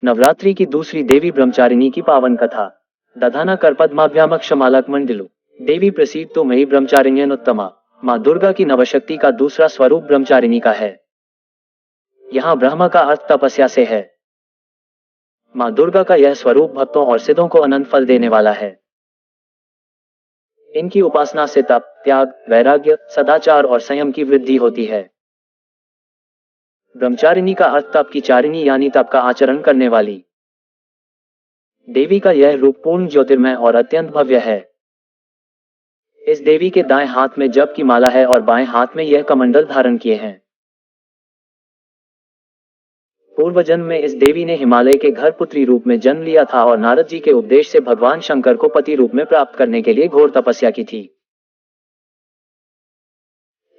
नवरात्रि की दूसरी देवी ब्रह्मचारिणी की पावन कथा। दधाना करपद्माभ्याम क्षमालक मंडिलो। देवी प्रसीद तो मई ब्रह्मचारिण्यनुत्तमा। माँ दुर्गा की नवशक्ति का दूसरा स्वरूप ब्रह्मचारिणी का है। यहाँ ब्रह्म का अर्थ तपस्या से है। माँ दुर्गा का यह स्वरूप भक्तों और सिद्धों को अनंत फल देने वाला है। इनकी उपासना से तप, त्याग, वैराग्य, सदाचार और संयम की वृद्धि होती है। ब्रह्मचारिणी का अर्थ तप की चारिणी यानी तप का आचरण करने वाली। देवी का यह रूप पूर्ण ज्योतिर्मय और अत्यंत भव्य है। इस देवी के दाएं हाथ में जप की माला है और बाएं हाथ में यह कमंडल धारण किए हैं। पूर्व जन्म में इस देवी ने हिमालय के घर पुत्री रूप में जन्म लिया था और नारद जी के उपदेश से भगवान शंकर को पति रूप में प्राप्त करने के लिए घोर तपस्या की थी।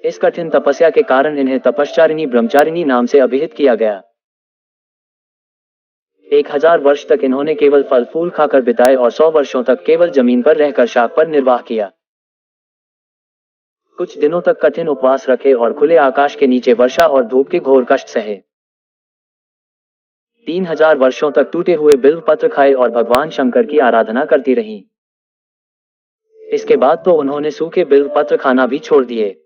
इस कठिन तपस्या के कारण इन्हें तपश्चारिणी ब्रह्मचारिणी नाम से अभिहित किया गया। 1000 वर्ष तक इन्होंने केवल फल फूल खाकर बिताए और 100 वर्षों तक केवल जमीन पर रहकर शाक पर निर्वाह किया। कुछ दिनों तक कठिन उपवास रखे और खुले आकाश के नीचे वर्षा और धूप के घोर कष्ट सहे। 3000 वर्षों तक टूटे हुए बिल्व पत्र खाए और भगवान शंकर की आराधना करती रहीं। इसके बाद तो उन्होंने सूखे बिल्व पत्र खाना भी छोड़ दिए।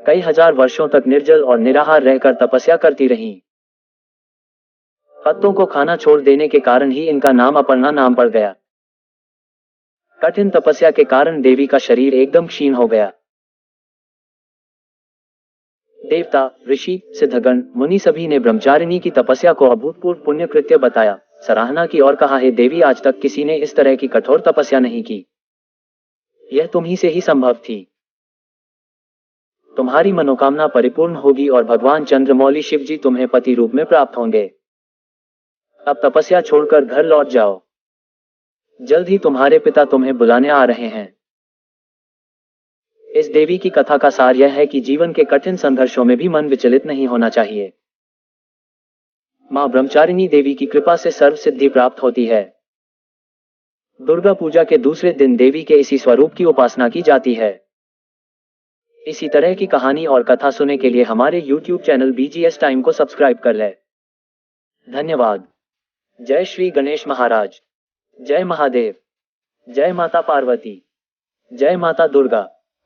कई हजार वर्षों तक निर्जल और निराहार रहकर तपस्या करती रहीं। पत्तों को खाना छोड़ देने के कारण ही इनका नाम अपर्णा नाम पड़ गया। कठिन तपस्या के कारण देवी का शरीर एकदम क्षीण हो गया। देवता, ऋषि, सिद्धगण, मुनि सभी ने ब्रह्मचारिणी की तपस्या को अभूतपूर्व पुण्य कृत्य बताया, सराहना की और कहा, हे देवी, आज तक किसी ने इस तरह की कठोर तपस्या नहीं की। यह तुम्ही से ही संभव थी। तुम्हारी मनोकामना परिपूर्ण होगी और भगवान चंद्रमौली शिव जी तुम्हें पति रूप में प्राप्त होंगे। अब तपस्या छोड़कर घर लौट जाओ। जल्द ही तुम्हारे पिता तुम्हें बुलाने आ रहे हैं। इस देवी की कथा का सार यह है कि जीवन के कठिन संघर्षों में भी मन विचलित नहीं होना चाहिए। मां ब्रह्मचारिणी देवी की कृपा से सर्व सिद्धि प्राप्त होती है। दुर्गा पूजा के दूसरे दिन देवी के इसी स्वरूप की उपासना की जाती है। इसी तरह की कहानी और कथा सुनने के लिए हमारे YouTube चैनल BGS टाइम को सब्सक्राइब कर लें। धन्यवाद। जय श्री गणेश महाराज। जय महादेव। जय माता पार्वती। जय माता दुर्गा।